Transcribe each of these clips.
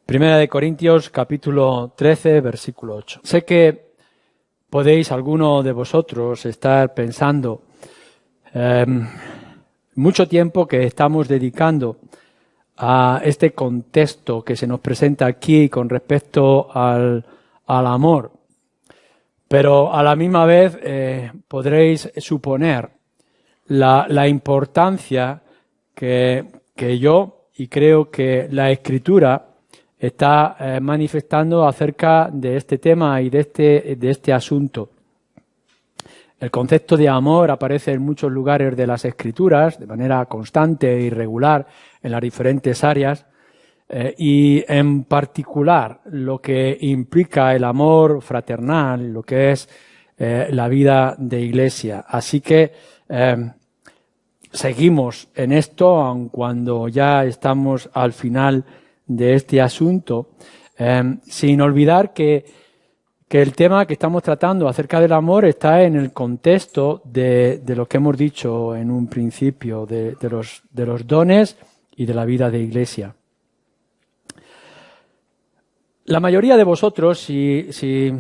Primera de Corintios, capítulo 13, versículo 8. Sé que podéis, alguno de vosotros, estar pensando mucho tiempo que estamos dedicando a este contexto que se nos presenta aquí con respecto al amor. Pero a la misma vez podréis suponer la importancia que yo, y creo que la Escritura está manifestando acerca de este tema y de este asunto. El concepto de amor aparece en muchos lugares de las Escrituras, de manera constante e irregular en las diferentes áreas, y en particular lo que implica el amor fraternal, lo que es la vida de iglesia. Así que seguimos en esto, aun cuando ya estamos al final de este asunto, sin olvidar que el tema que estamos tratando acerca del amor está en el contexto de lo que hemos dicho en un principio, de los dones y de la vida de iglesia. La mayoría de vosotros, si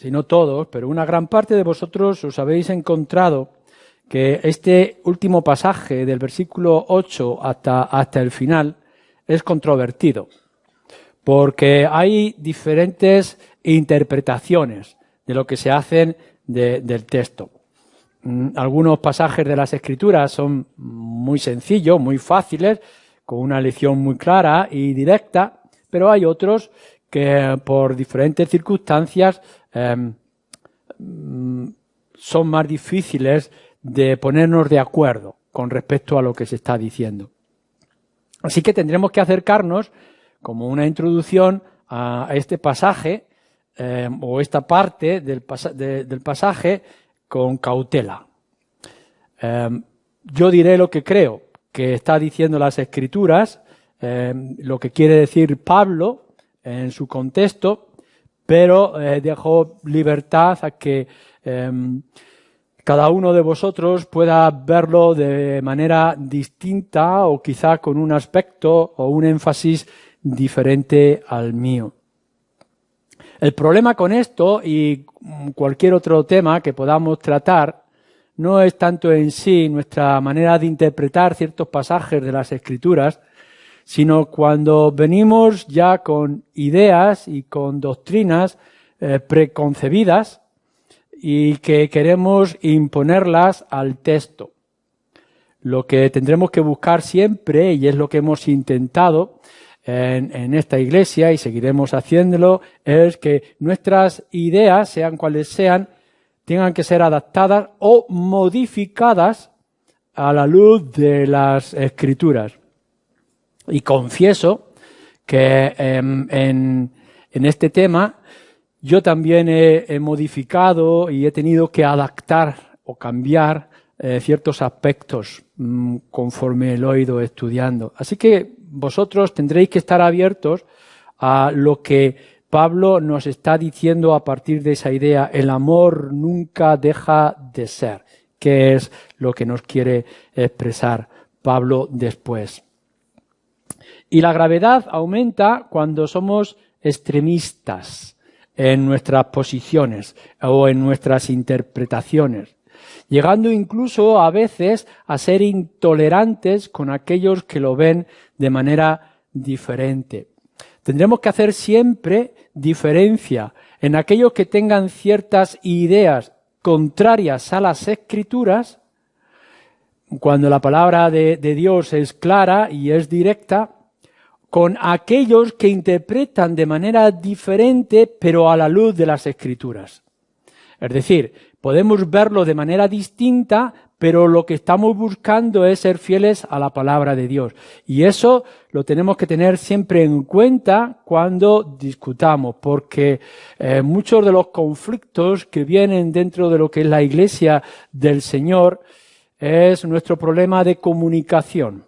no todos, pero una gran parte de vosotros os habéis encontrado que este último pasaje del versículo 8 hasta el final es controvertido, porque hay diferentes interpretaciones de lo que se hacen del texto. Algunos pasajes de las Escrituras son muy sencillos, muy fáciles, con una lección muy clara y directa, pero hay otros que por diferentes circunstancias son más difíciles de ponernos de acuerdo con respecto a lo que se está diciendo. Así que tendremos que acercarnos, como una introducción, a este pasaje o esta parte del pasaje con cautela. Yo diré lo que creo que está diciendo las Escrituras, lo que quiere decir Pablo en su contexto, pero dejo libertad a que cada uno de vosotros pueda verlo de manera distinta o quizá con un aspecto o un énfasis diferente al mío. El problema con esto y cualquier otro tema que podamos tratar no es tanto en sí nuestra manera de interpretar ciertos pasajes de las Escrituras, sino cuando venimos ya con ideas y con doctrinas preconcebidas y que queremos imponerlas al texto. Lo que tendremos que buscar siempre, y es lo que hemos intentado en esta iglesia y seguiremos haciéndolo, es que nuestras ideas, sean cuales sean, tengan que ser adaptadas o modificadas a la luz de las Escrituras. Y confieso que en este tema yo también he modificado y he tenido que adaptar o cambiar ciertos aspectos conforme lo he ido estudiando. Así que vosotros tendréis que estar abiertos a lo que Pablo nos está diciendo a partir de esa idea. El amor nunca deja de ser, que es lo que nos quiere expresar Pablo después. Y la gravedad aumenta cuando somos extremistas en nuestras posiciones o en nuestras interpretaciones, llegando incluso a veces a ser intolerantes con aquellos que lo ven de manera diferente. Tendremos que hacer siempre diferencia en aquellos que tengan ciertas ideas contrarias a las Escrituras, cuando la palabra de Dios es clara y es directa, con aquellos que interpretan de manera diferente, pero a la luz de las Escrituras. Es decir, podemos verlo de manera distinta, pero lo que estamos buscando es ser fieles a la palabra de Dios. Y eso lo tenemos que tener siempre en cuenta cuando discutamos, porque muchos de los conflictos que vienen dentro de lo que es la Iglesia del Señor es nuestro problema de comunicación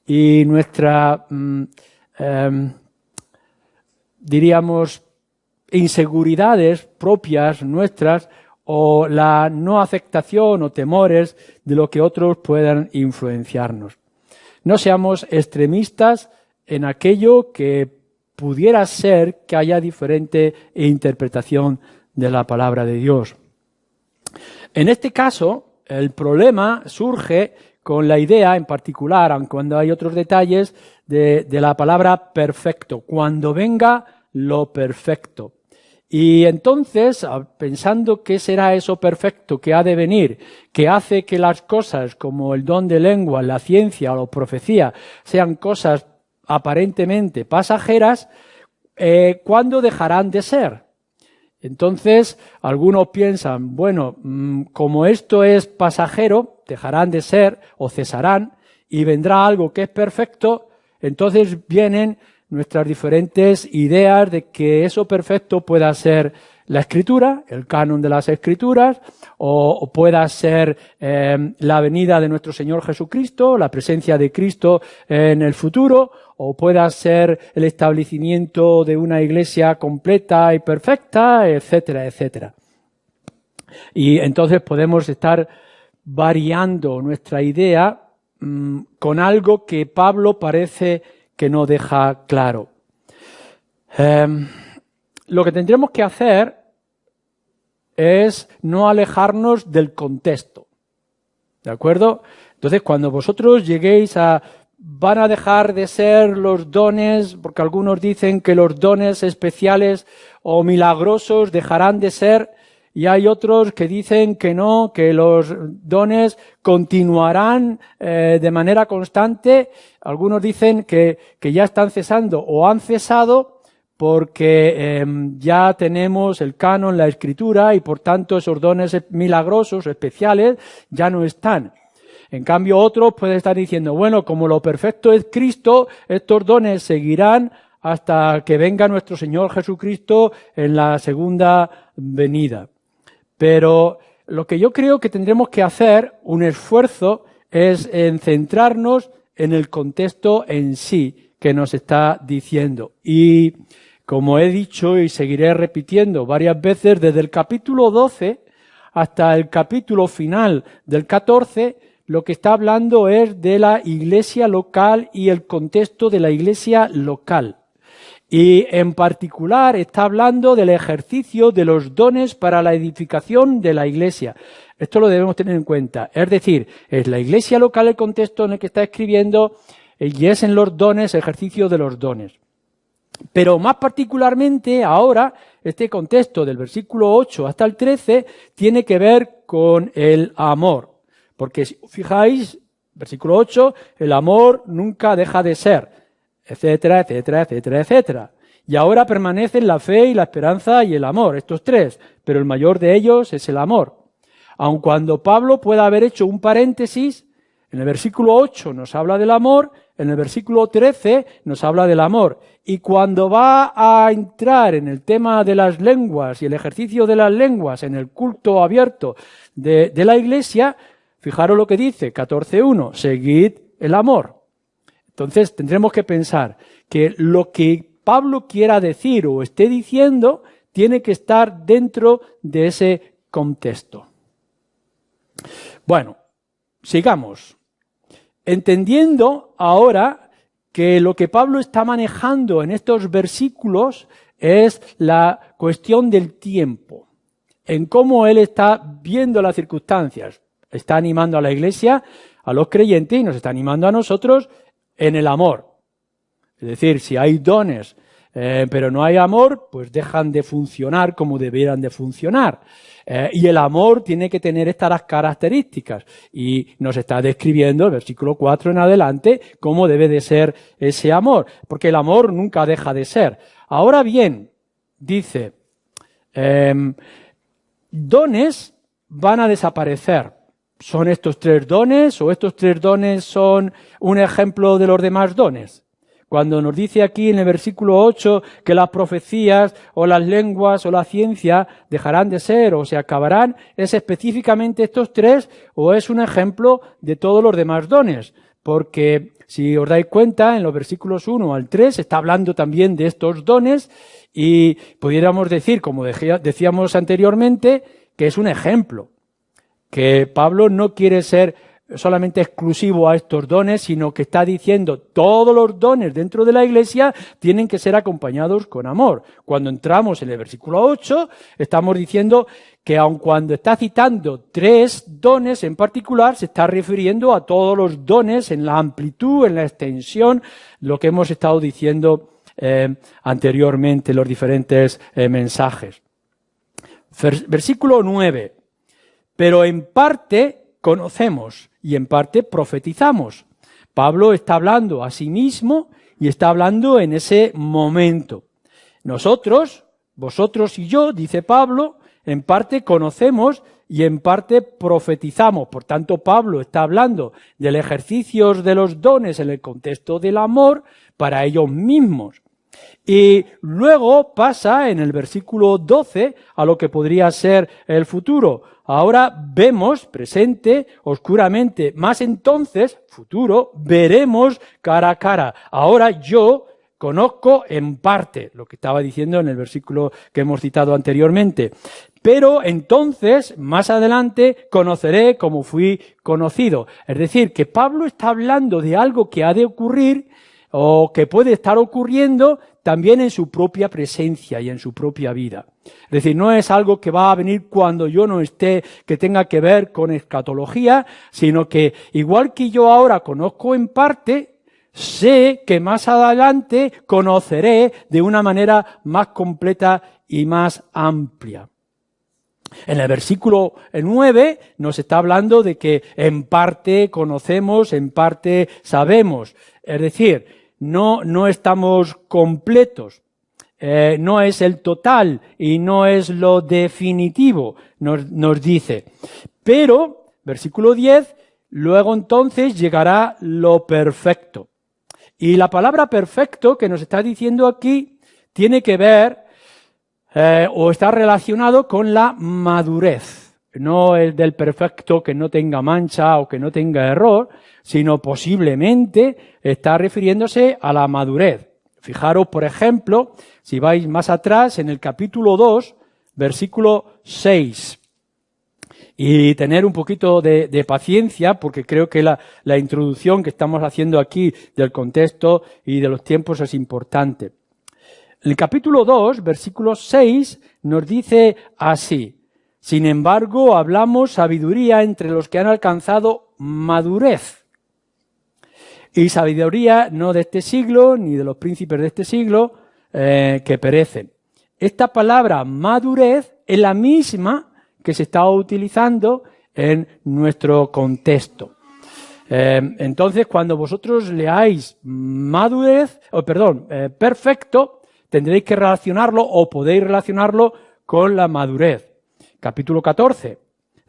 y nuestra diríamos, inseguridades propias nuestras o la no aceptación o temores de lo que otros puedan influenciarnos. No seamos extremistas en aquello que pudiera ser que haya diferente interpretación de la palabra de Dios. En este caso, el problema surge con la idea en particular, aun cuando hay otros detalles, de la palabra perfecto, cuando venga lo perfecto. Y entonces, pensando qué será eso perfecto que ha de venir, que hace que las cosas como el don de lengua, la ciencia o la profecía sean cosas aparentemente pasajeras, ¿cuándo dejarán de ser? Entonces, algunos piensan, bueno, como esto es pasajero, dejarán de ser o cesarán y vendrá algo que es perfecto, entonces vienen nuestras diferentes ideas de que eso perfecto pueda ser la Escritura, el canon de las Escrituras, o pueda ser la venida de nuestro Señor Jesucristo, la presencia de Cristo en el futuro, o pueda ser el establecimiento de una iglesia completa y perfecta, etcétera, etcétera. Y entonces podemos estar variando nuestra idea con algo que Pablo parece que no deja claro. Lo que tendremos que hacer es no alejarnos del contexto. ¿De acuerdo? Entonces, cuando vosotros lleguéis van a dejar de ser los dones, porque algunos dicen que los dones especiales o milagrosos dejarán de ser, y hay otros que dicen que no, que los dones continuarán de manera constante. Algunos dicen que ya están cesando o han cesado porque ya tenemos el canon, la Escritura, y por tanto esos dones milagrosos, especiales, ya no están. En cambio, otros pueden estar diciendo, bueno, como lo perfecto es Cristo, estos dones seguirán hasta que venga nuestro Señor Jesucristo en la segunda venida. Pero lo que yo creo que tendremos que hacer, un esfuerzo, es en centrarnos en el contexto en sí que nos está diciendo. Y como he dicho y seguiré repitiendo varias veces, desde el capítulo 12 hasta el capítulo final del 14, lo que está hablando es de la iglesia local y el contexto de la iglesia local. Y en particular está hablando del ejercicio de los dones para la edificación de la iglesia. Esto lo debemos tener en cuenta. Es decir, es la iglesia local el contexto en el que está escribiendo y es en los dones, ejercicio de los dones. Pero más particularmente ahora, este contexto del versículo 8 hasta el 13 tiene que ver con el amor. Porque si os fijáis, versículo 8, el amor nunca deja de ser, etcétera, etcétera, etcétera, etcétera. Y ahora permanecen la fe y la esperanza y el amor, estos tres, pero el mayor de ellos es el amor. Aun cuando Pablo pueda haber hecho un paréntesis, en el versículo 8 nos habla del amor, en el versículo 13 nos habla del amor. Y cuando va a entrar en el tema de las lenguas y el ejercicio de las lenguas en el culto abierto de la iglesia, fijaros lo que dice, 14.1, seguid el amor. Entonces tendremos que pensar que lo que Pablo quiera decir o esté diciendo tiene que estar dentro de ese contexto. Bueno, sigamos. Entendiendo ahora que lo que Pablo está manejando en estos versículos es la cuestión del tiempo, en cómo él está viendo las circunstancias. Está animando a la iglesia, a los creyentes, y nos está animando a nosotros en el amor. Es decir, si hay dones, pero no hay amor, pues dejan de funcionar como debieran de funcionar. Y el amor tiene que tener estas características. Y nos está describiendo, el versículo 4 en adelante, cómo debe de ser ese amor. Porque el amor nunca deja de ser. Ahora bien, dice, dones van a desaparecer. ¿Son estos tres dones o estos tres dones son un ejemplo de los demás dones? Cuando nos dice aquí en el versículo 8 que las profecías o las lenguas o la ciencia dejarán de ser o se acabarán, ¿es específicamente estos tres o es un ejemplo de todos los demás dones? Porque si os dais cuenta, en los versículos 1 al 3 está hablando también de estos dones y pudiéramos decir, como decíamos anteriormente, que es un ejemplo. Que Pablo no quiere ser solamente exclusivo a estos dones, sino que está diciendo todos los dones dentro de la Iglesia tienen que ser acompañados con amor. Cuando entramos en el versículo 8, estamos diciendo que aun cuando está citando 3 dones en particular, se está refiriendo a todos los dones en la amplitud, en la extensión, lo que hemos estado diciendo anteriormente en los diferentes mensajes. Versículo 9. Pero en parte conocemos y en parte profetizamos. Pablo está hablando a sí mismo y está hablando en ese momento. Nosotros, vosotros y yo, dice Pablo, en parte conocemos y en parte profetizamos. Por tanto, Pablo está hablando del ejercicio de los dones en el contexto del amor para ellos mismos. Y luego pasa en el versículo 12 a lo que podría ser el futuro. Ahora vemos, presente, oscuramente, más entonces, futuro, veremos cara a cara. Ahora yo conozco en parte, lo que estaba diciendo en el versículo que hemos citado anteriormente. Pero entonces, más adelante, conoceré como fui conocido. Es decir, que Pablo está hablando de algo que ha de ocurrir o que puede estar ocurriendo también en su propia presencia y en su propia vida. Es decir, no es algo que va a venir cuando yo no esté, que tenga que ver con escatología, sino que igual que yo ahora conozco en parte, sé que más adelante conoceré de una manera más completa y más amplia. En el versículo 9 nos está hablando de que en parte conocemos, en parte sabemos. Es decir, no estamos completos. No es el total y no es lo definitivo, nos dice. Pero, versículo 10, luego entonces llegará lo perfecto. Y la palabra perfecto que nos está diciendo aquí tiene que ver o está relacionado con la madurez. No es del perfecto que no tenga mancha o que no tenga error, sino posiblemente está refiriéndose a la madurez. Fijaros, por ejemplo, si vais más atrás en el capítulo 2, versículo 6. Y tener un poquito de paciencia, porque creo que la introducción que estamos haciendo aquí del contexto y de los tiempos es importante. El capítulo 2, versículo 6, nos dice así: sin embargo, hablamos sabiduría entre los que han alcanzado madurez. Y sabiduría no de este siglo, ni de los príncipes de este siglo, que perecen. Esta palabra madurez es la misma que se está utilizando en nuestro contexto. Entonces, cuando vosotros leáis perfecto, tendréis que relacionarlo o podéis relacionarlo con la madurez. Capítulo 14,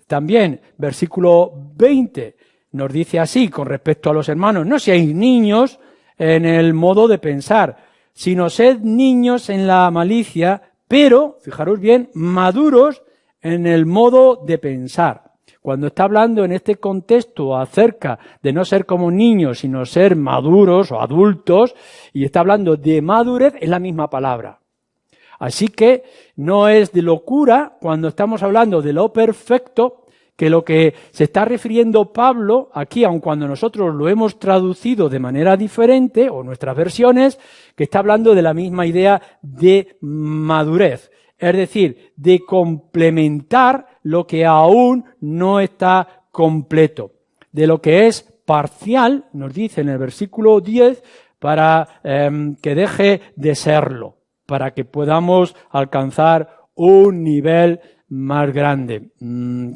también, versículo 20, nos dice así con respecto a los hermanos: no seáis niños en el modo de pensar, sino sed niños en la malicia, pero, fijaros bien, maduros en el modo de pensar. Cuando está hablando en este contexto acerca de no ser como niños, sino ser maduros o adultos, y está hablando de madurez, es la misma palabra. Así que no es de locura cuando estamos hablando de lo perfecto, que lo que se está refiriendo Pablo aquí, aun cuando nosotros lo hemos traducido de manera diferente, o nuestras versiones, que está hablando de la misma idea de madurez. Es decir, de complementar lo que aún no está completo. De lo que es parcial, nos dice en el versículo 10, para que deje de serlo, para que podamos alcanzar un nivel más grande.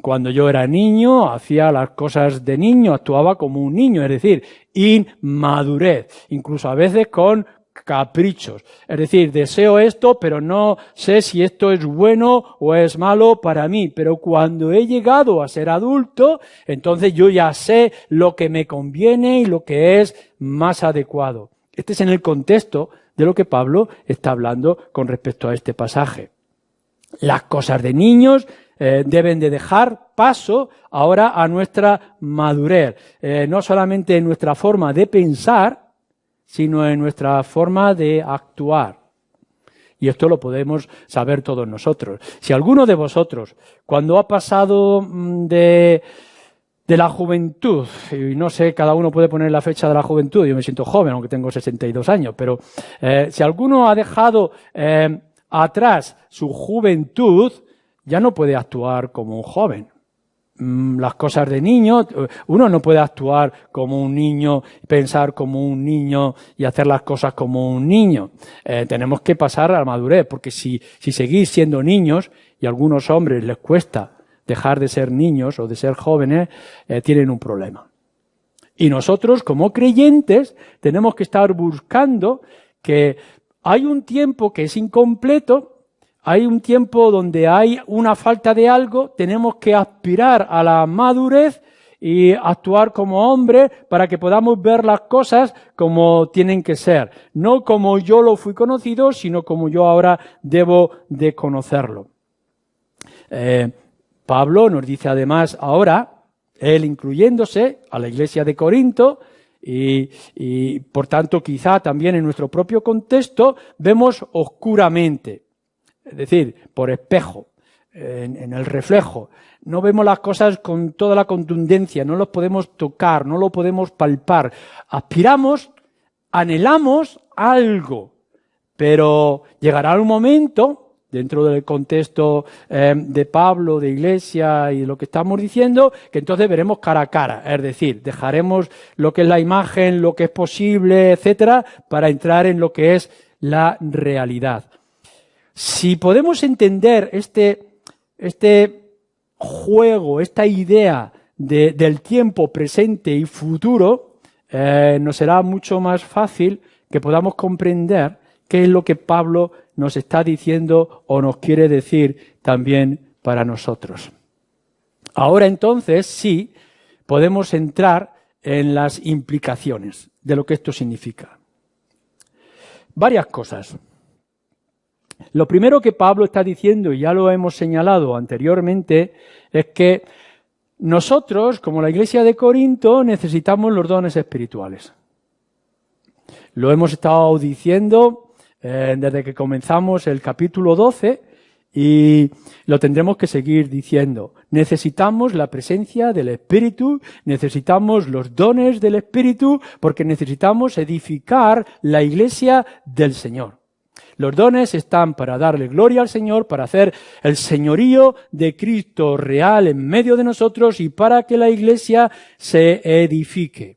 Cuando yo era niño, hacía las cosas de niño, actuaba como un niño, es decir, inmadurez, incluso a veces con caprichos. Es decir, deseo esto, pero no sé si esto es bueno o es malo para mí. Pero cuando he llegado a ser adulto, entonces yo ya sé lo que me conviene y lo que es más adecuado. Este es en el contexto de lo que Pablo está hablando con respecto a este pasaje. Las cosas de niños deben de dejar paso ahora a nuestra madurez. No solamente en nuestra forma de pensar, sino en nuestra forma de actuar. Y esto lo podemos saber todos nosotros. Si alguno de vosotros, cuando ha pasado de de la juventud. Y no sé, cada uno puede poner la fecha de la juventud. Yo me siento joven, aunque tengo 62 años. Pero si alguno ha dejado atrás su juventud, ya no puede actuar como un joven. Las cosas de niño, uno no puede actuar como un niño, pensar como un niño y hacer las cosas como un niño. Tenemos que pasar a la madurez, porque si seguís siendo niños, y a algunos hombres les cuesta dejar de ser niños o de ser jóvenes, tienen un problema. Y nosotros, como creyentes, tenemos que estar buscando que hay un tiempo que es incompleto. Hay un tiempo donde hay una falta de algo, tenemos que aspirar a la madurez y actuar como hombres para que podamos ver las cosas como tienen que ser. No como yo lo fui conocido, sino como yo ahora debo de conocerlo. Pablo nos dice además ahora, él incluyéndose a la iglesia de Corinto, y por tanto quizá también en nuestro propio contexto, vemos oscuramente. Es decir, por espejo, en el reflejo. No vemos las cosas con toda la contundencia, no los podemos tocar, no lo podemos palpar. Aspiramos, anhelamos algo, pero llegará un momento, dentro del contexto de Pablo, de iglesia y de lo que estamos diciendo, que entonces veremos cara a cara. Es decir, dejaremos lo que es la imagen, lo que es posible, etcétera, para entrar en lo que es la realidad. Si podemos entender este juego, esta idea del tiempo presente y futuro, nos será mucho más fácil que podamos comprender qué es lo que Pablo nos está diciendo o nos quiere decir también para nosotros. Ahora entonces sí podemos entrar en las implicaciones de lo que esto significa. Varias cosas. Lo primero que Pablo está diciendo, y ya lo hemos señalado anteriormente, es que nosotros, como la iglesia de Corinto, necesitamos los dones espirituales. Lo hemos estado diciendo desde que comenzamos el capítulo 12 y lo tendremos que seguir diciendo. Necesitamos la presencia del Espíritu, necesitamos los dones del Espíritu, porque necesitamos edificar la iglesia del Señor. Los dones están para darle gloria al Señor, para hacer el señorío de Cristo real en medio de nosotros y para que la iglesia se edifique.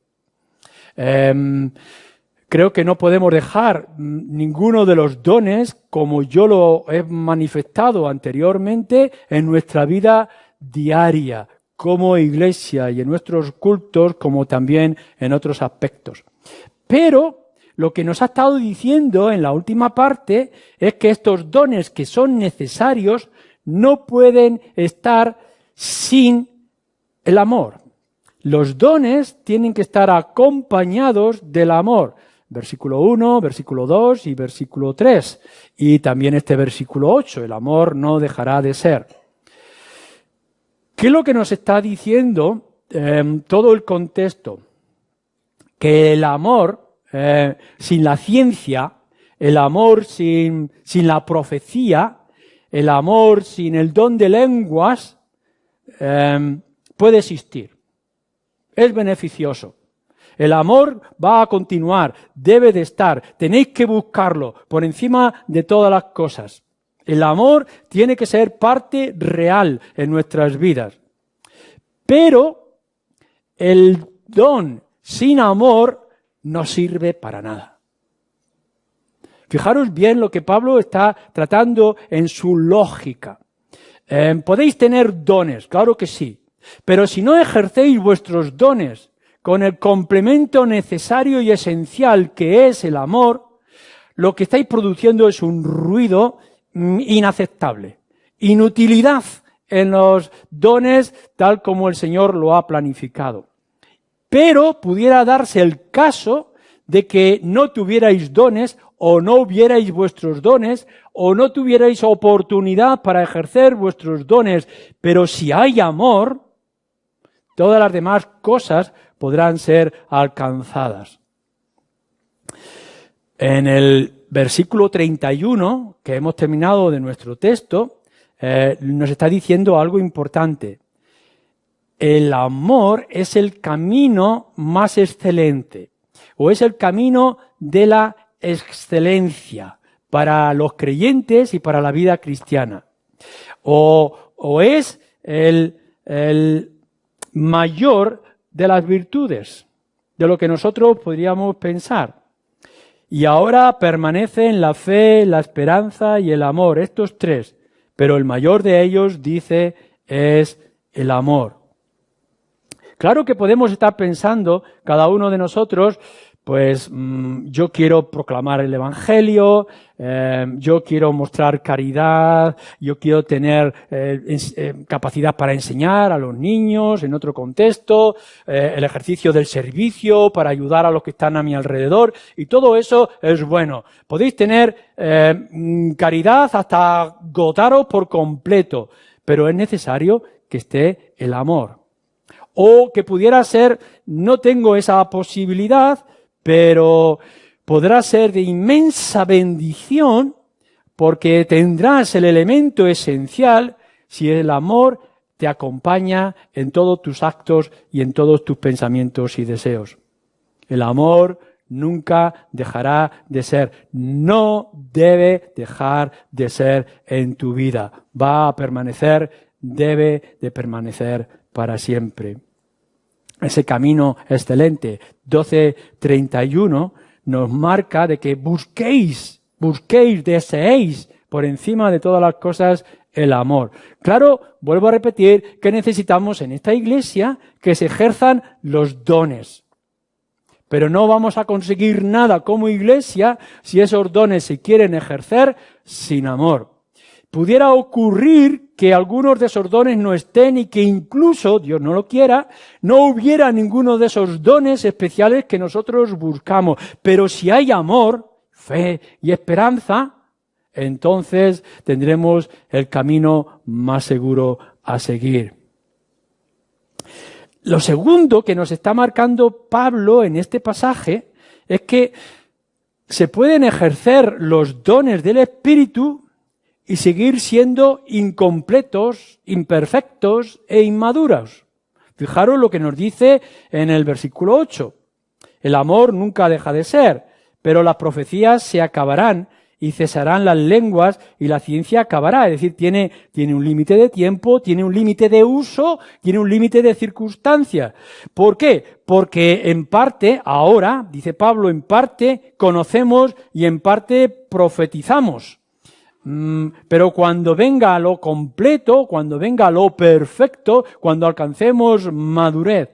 Creo que no podemos dejar ninguno de los dones, como yo lo he manifestado anteriormente, en nuestra vida diaria, como iglesia y en nuestros cultos, como también en otros aspectos. Pero lo que nos ha estado diciendo en la última parte es que estos dones que son necesarios no pueden estar sin el amor. Los dones tienen que estar acompañados del amor. Versículo 1, versículo 2 y versículo 3. Y también este versículo 8, el amor no dejará de ser. ¿Qué es lo que nos está diciendo todo el contexto? Que el amor sin la ciencia, el amor sin la profecía, el amor sin el don de lenguas, puede existir. Es beneficioso. El amor va a continuar, debe de estar, tenéis que buscarlo por encima de todas las cosas. El amor tiene que ser parte real en nuestras vidas. Pero el don sin amor no sirve para nada. Fijaros bien lo que Pablo está tratando en su lógica. Podéis tener dones, claro que sí, pero si no ejercéis vuestros dones con el complemento necesario y esencial que es el amor, lo que estáis produciendo es un ruido inaceptable, inutilidad en los dones tal como el Señor lo ha planificado. Pero pudiera darse el caso de que no tuvierais dones o no hubierais vuestros dones o no tuvierais oportunidad para ejercer vuestros dones. Pero si hay amor, todas las demás cosas podrán ser alcanzadas. En el versículo 31, que hemos terminado de nuestro texto, nos está diciendo algo importante. el amor es el camino más excelente, o es el camino de la excelencia para los creyentes y para la vida cristiana. O es el mayor de las virtudes, de lo que nosotros podríamos pensar. Y ahora permanecen la fe, la esperanza y el amor, estos tres. Pero el mayor de ellos, dice, es el amor. Claro que podemos estar pensando, cada uno de nosotros, pues yo quiero proclamar el Evangelio, yo quiero mostrar caridad, yo quiero tener capacidad para enseñar a los niños en otro contexto, el ejercicio del servicio para ayudar a los que están a mi alrededor, y todo eso es bueno. Podéis tener caridad hasta agotaros por completo, pero es necesario que esté el amor. O que pudiera ser, no tengo esa posibilidad, pero podrá ser de inmensa bendición porque tendrás el elemento esencial si el amor te acompaña en todos tus actos y en todos tus pensamientos y deseos. El amor nunca dejará de ser, no debe dejar de ser en tu vida. Va a permanecer, debe de permanecer para siempre. Ese camino excelente, 12:31, nos marca de que busquéis, deseéis por encima de todas las cosas el amor. Claro, vuelvo a repetir que necesitamos en esta iglesia que se ejerzan los dones. Pero no vamos a conseguir nada como iglesia si esos dones se quieren ejercer sin amor. Pudiera ocurrir que algunos de esos dones no estén y que incluso, Dios no lo quiera, no hubiera ninguno de esos dones especiales que nosotros buscamos. Pero si hay amor, fe y esperanza, entonces tendremos el camino más seguro a seguir. Lo segundo que nos está marcando Pablo en este pasaje es que se pueden ejercer los dones del Espíritu y seguir siendo incompletos, imperfectos e inmaduros. Fijaros lo que nos dice en el versículo 8. El amor nunca deja de ser, pero las profecías se acabarán y cesarán las lenguas y la ciencia acabará. Es decir, tiene un límite de tiempo, tiene un límite de uso, tiene un límite de circunstancias. ¿Por qué? Porque en parte, ahora, dice Pablo, en parte conocemos y en parte profetizamos. Pero cuando venga lo completo, cuando venga lo perfecto, cuando alcancemos madurez,